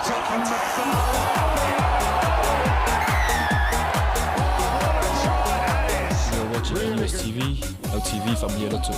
You're watching USTV, LTV Familia Lotu.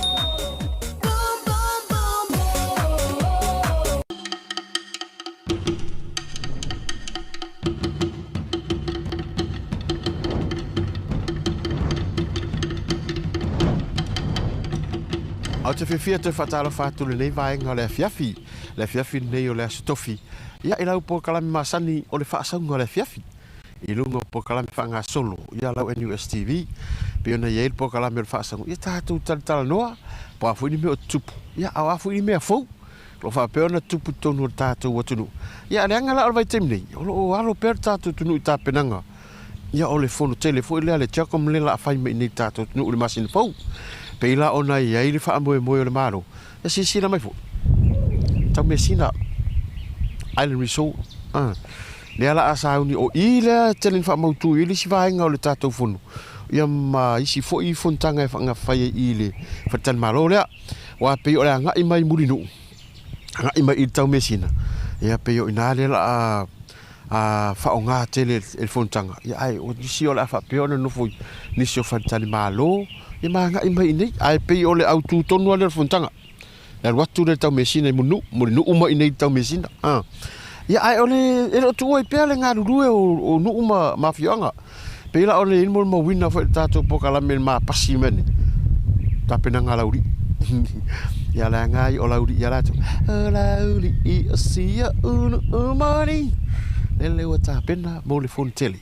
O te whiwhia te whataro whātule nei vaenga o le afiafi. Le afiafi nei o le asotofi. Ia i lau po kalami masani o le whaasaunga o le afiafi. I lunga po kalami whaanga solo. Ia lau NUSTV. Pio na iei po kalami o le whaasaunga. Ia tātou tala noa. Po afu ini me o tupu. Ia au afu ini me a fau. Lo whapeo na tupu tonu o tātou watunu. Ia le anga la o vai tem nei. O alo peo tātou tunu i tā penanga. Ia o le fono telefo i lea le tiakom le la whai me i nei tātou tunu o le masini fau. Peila ona ia ili fa moe moe o le maro. E sisina mai fo. Tau me sina Island Resort. Le ala asauni o ile telen fa mautu ili si vaenga o le tatou fonu. Ia ma isi fo I fontanga e whanga whaia ile. Whatan maro lea. Wa pei o lea ngai mai murinu. Ngai mai ili tau me sina. Ia pei o ina le la fa o ngā tele el fontanga. Ia ai o nisi o le afa peo na nofoi. Nisi o whantani malo. Ia maanga I mai nei ai pei o le autu tonu ale fontanga. Le watu le tau mesina I munu uma I nei tau mesina. Ia ai o le e o tu ai pea le ngā rurue o nu uma mafioanga. Pei la o le inmo ma wina fo tatou pokalame ma pasi mene. Tapena ngā lauri. Ia la ngai o lauri ia lato. O lauri I o sia unu umani. Le o tapena mo le fonteli.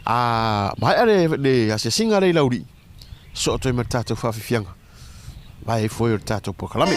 Mai ale le ase singa le lauri. So to me tatou whawhiwhianga. Vai foi o tatou pokalame.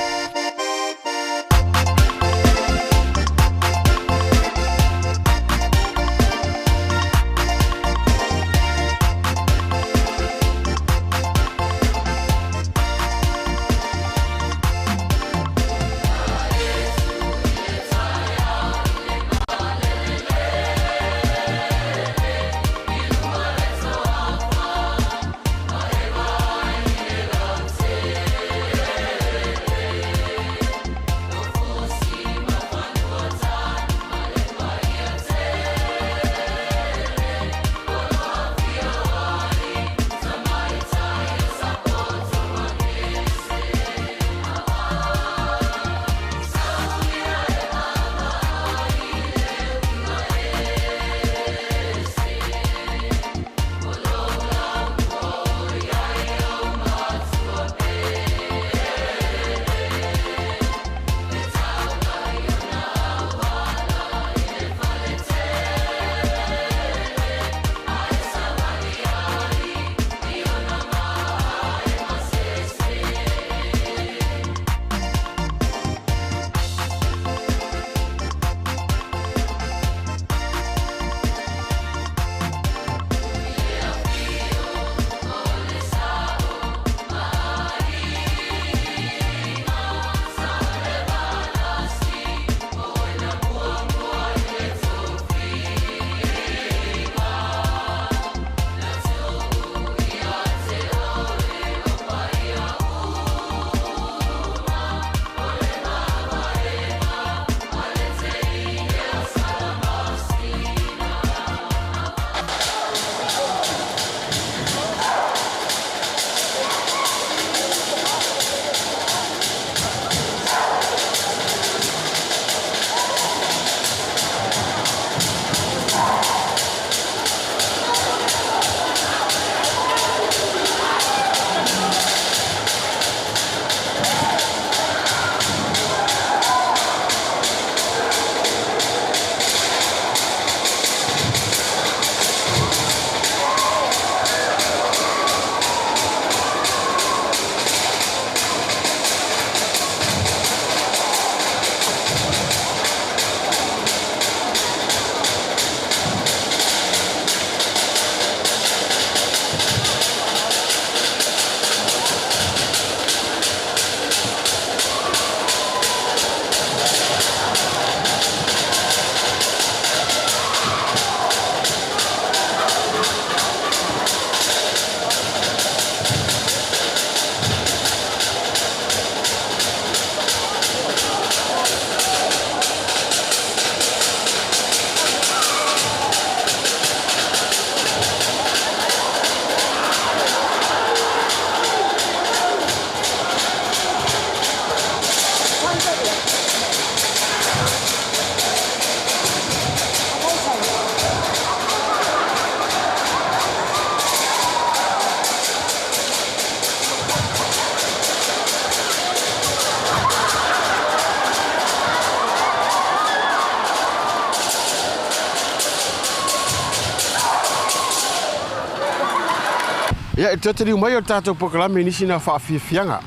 Ia te te mai o tātou pokalame nisi na whaafiafianga.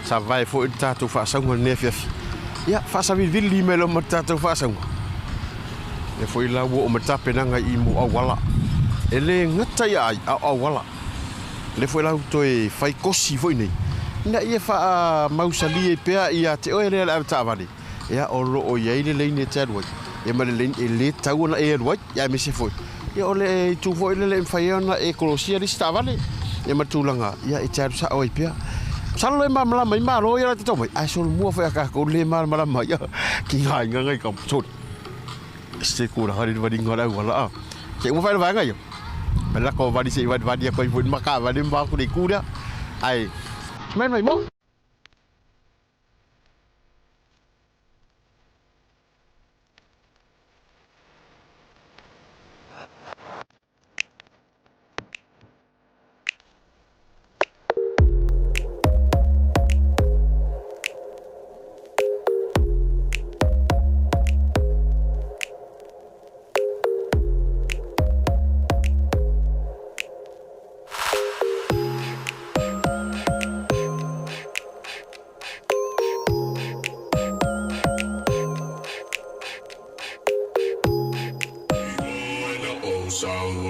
Sa vai fo i tātou whaasaunga ne afiafi. Ia whaasawi vili me lo ma tātou whaasaunga. E fo i lau o matapenanga i mo awala. E le ngata ia ai a awala. Le fo i lau toi whai kosi fo i nei. Na ia wha mausali e pea i a te oe rea la tāwani. Ia o lo o iei le leine te aruai. Ia ma le leine e le tau na e aruai. Ia me se foi. Ia o le tu fo i le le mwhaiona e kolosia risi tāwani. Ia matulanga. Ia e te aru sa oi pea. Salo e mamala mai malo ia te tomai. Ai solo mua foi aka ko le mamala mai. Ki ngai ngai ka sot. Ste ko hari wadi ngora wala. Ke mo fai va ngai. Bela ko wadi se wadi ko i maka wadi ba ko di kuda. Ai. Men mai mo.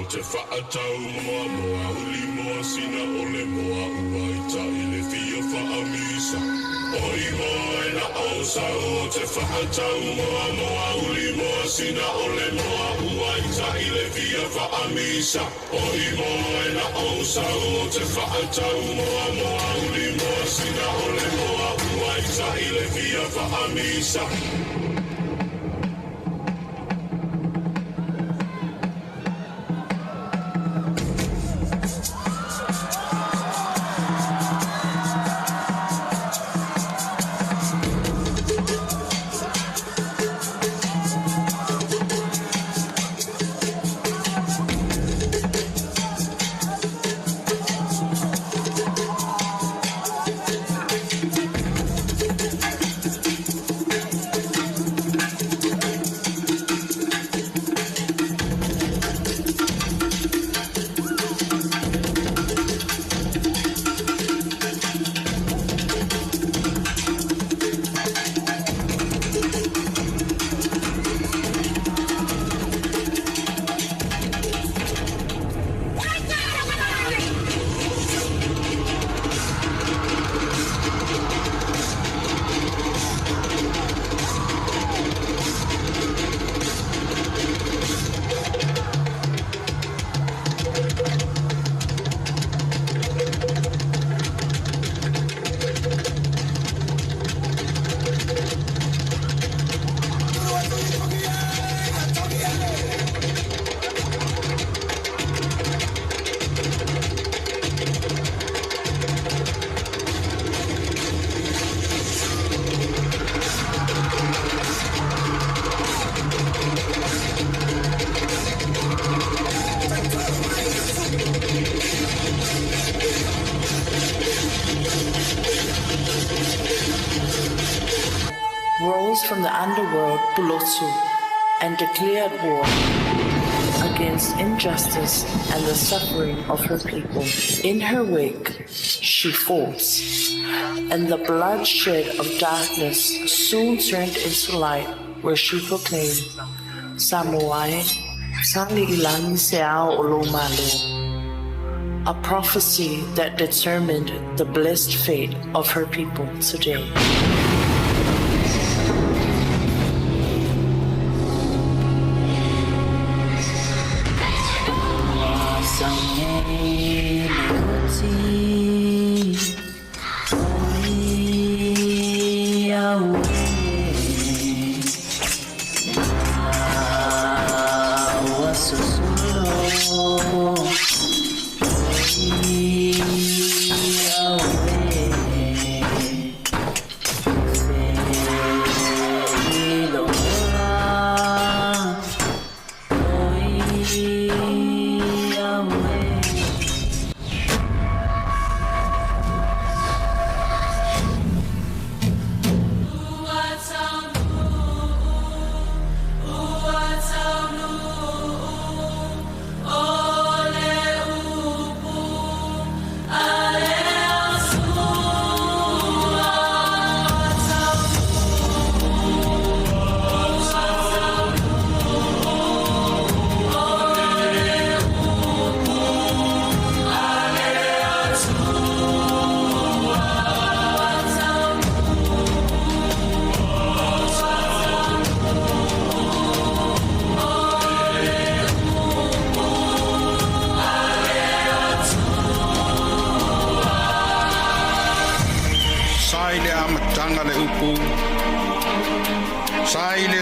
Te whaatau moa moa uli moa sina o le moa ua i ta i le fia whaamisa. Oi moa e na ausa o te whaatau moa moa uli moa sina o le moa ua i ta i le fia whaamisa. Oi moa e na ausa o te whaatau moa moa uli moa sina o le moa ua i ta i le fia whaamisa. Rose from the underworld Pulotu and declared war against injustice and the suffering of her people. In her wake, she fought, and the bloodshed of darkness soon turned into light, where she proclaimed, Samoae, Sangi Ilangi Seao Olomalo, a prophecy that determined the blessed fate of her people today.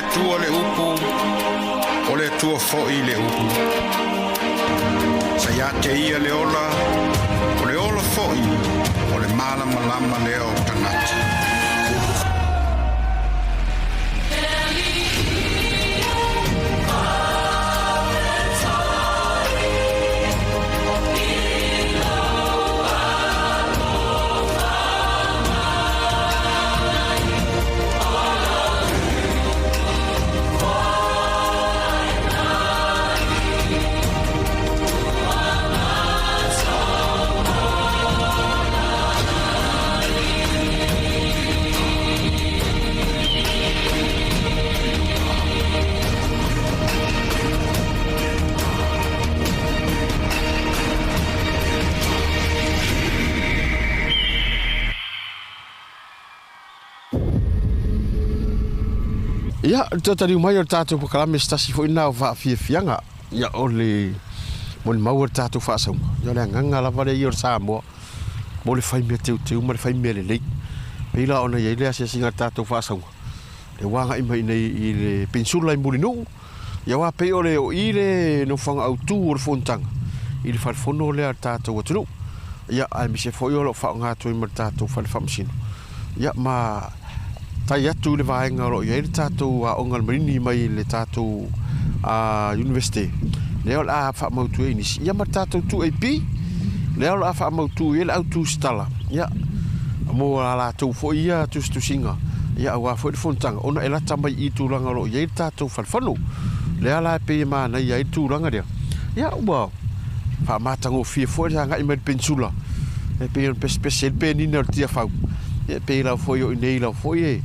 atua le upu, o le atua fo'i le upu. Sa ia te ia le ola, o le ola fo'i, o le malama lama leo tangata. Ia, tari mai o tātou pakalame stasi fo ina o whaafiafianga. Ia, o le mau o tātou whaasaunga. Ia le anganga lava le i o Samoa. Mo le whaimea teu, ma le whaimea le lei. Peila ona ia le asia singa tātou whaasaunga. Le wanga ima ina i le pensula i murinu. Ia wā pei o le o i le no whanga au tū o le whontanga. I le whalfono le a tātou atunu. Ia, ai mi se fo i o lo whaangātou i ma tātou whalwhamasino. Ia, ma tai atu le vaenga ro ia le tātou a ongal marini mai le tātou a university. Leo la fa mautu e nisi. Ia ma tātou tu AP. Leo la fa mautu e le autu stala. Ia mo la tu fo ia tu singa. Ia wa fo le fontanga. Ona e la tamai i tūranga ro ia le tātou falfano. Leo la pe ma na ia i tūranga dia. Ia ua fa matango fie fo ia ngai mai pensula. E pe un special pe ni na tia fa. Ia pe la fo yo nei la fo ye.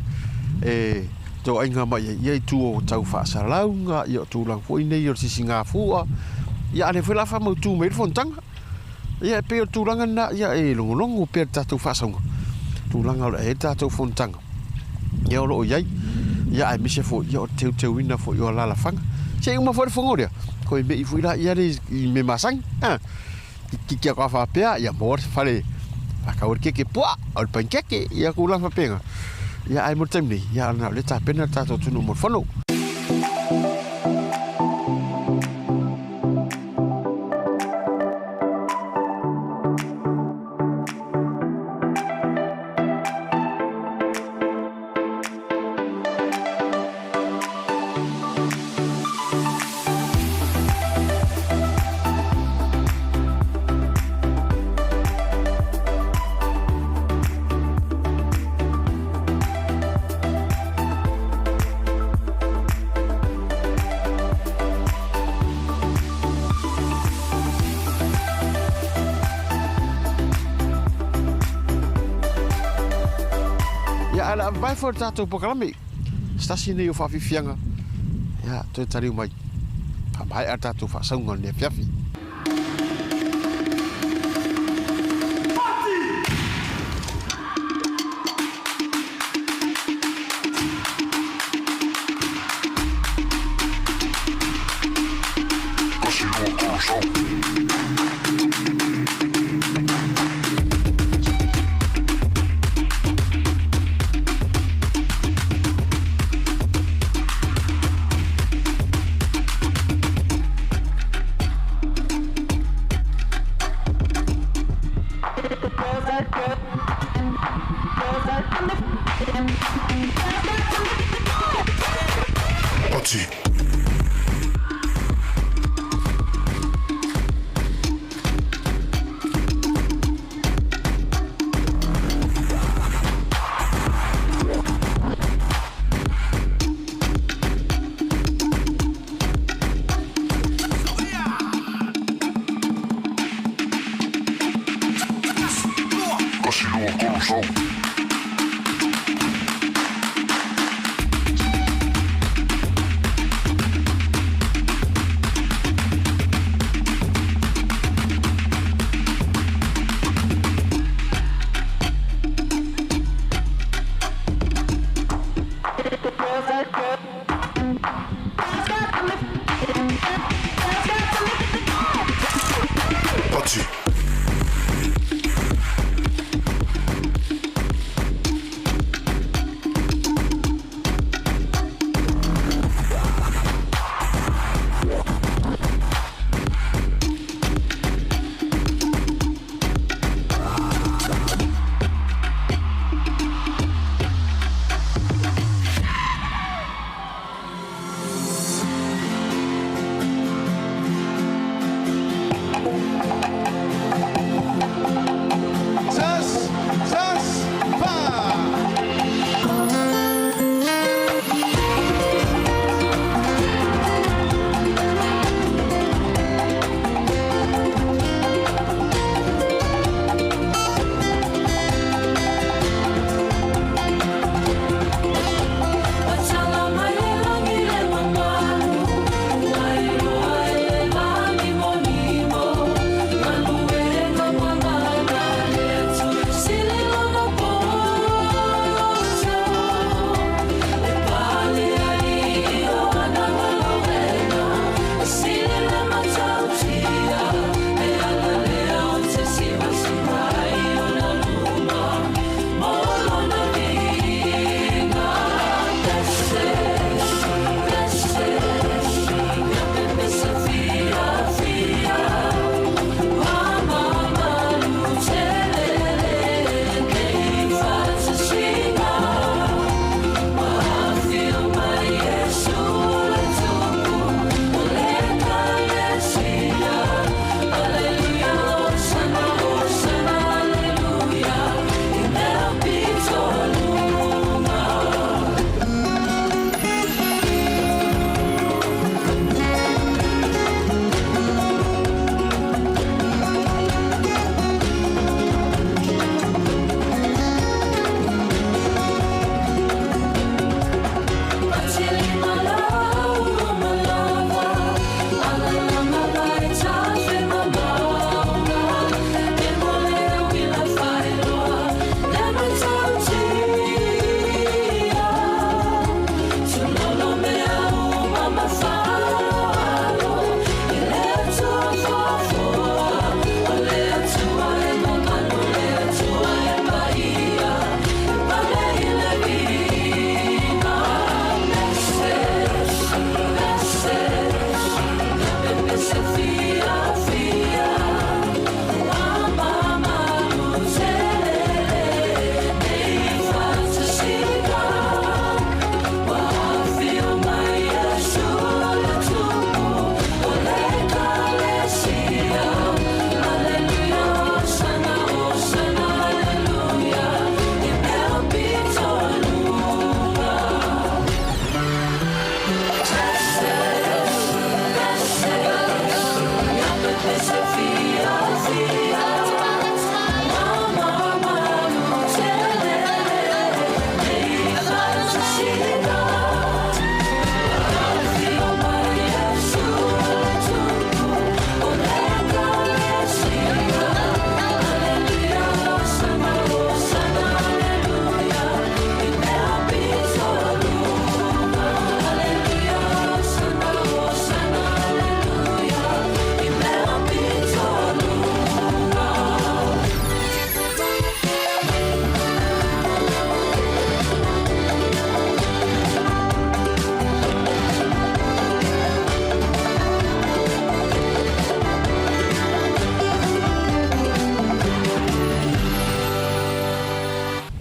To ainga mai ia tu o tau fa salaunga ia tu lang foi nei o sisinga fua ia le foi la fa mo tu me fontanga ia pe tu langa na ia e longo pe tatu fa songa tu langa e tatu fontanga ia lo ia ia ai mi se fo ia te wina fo ia la fanga se uma fo fongoria ko me i foi la ia me masang ki ka fa pe ia mor fale akaur ke poa al pankeke ia ku la fa penga. Ia ai mo temni, ia na le tapena tato tunu mo fono. Vai for tātou pakalame. Stasi nei o whaafifianga. Ia, toi tariu mai. Pa mai a tātou whaasaunga O Le Afiafi.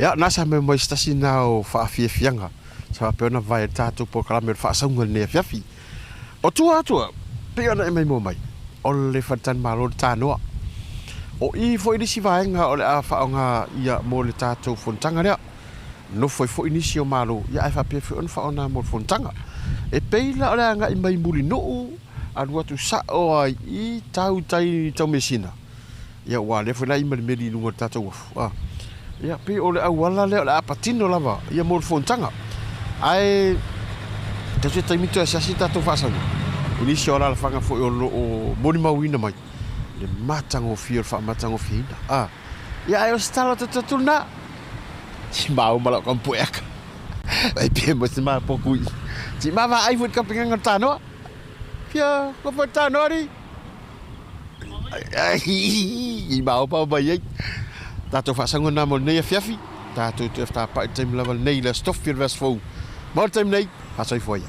Ia nasa me mo stasi na o fa afiafianga. Sa pe ona vai tatu po kala me fa saunga ne afiafi. O tua pe ona e mai mo mai. O le fatan malo tanoa. O I foi ni si vaenga o le a fa nga ia mo le tatu fontanga rea. No foi inisi o malo ia e fa pe on fa ona mo fontanga. E peila o le anga I mai muli no anu atu sa o ai I tau tai tau mesina. Ia wa le foi la I meli lungo tatu. Ia pe o le awala le o le apatino lava ia mo fontanga. Ai te se taimito e sasi tatu fa sanga. Inisi o la fanga foi o moni mawina mai. Le matango fior fa matango fina. Ia e o stalo tatu na. Si mau malak kampu ek. Ai pe mo se ma poku. Si ma va ai fut kapinga ngatano. Pia ko fatano ri. Ai mau pa bai. Tatu fa sanga na mo nei afiafi. Tatu te sta pa time level nei la stof vir was fou. Maar time nei, fa sai foi.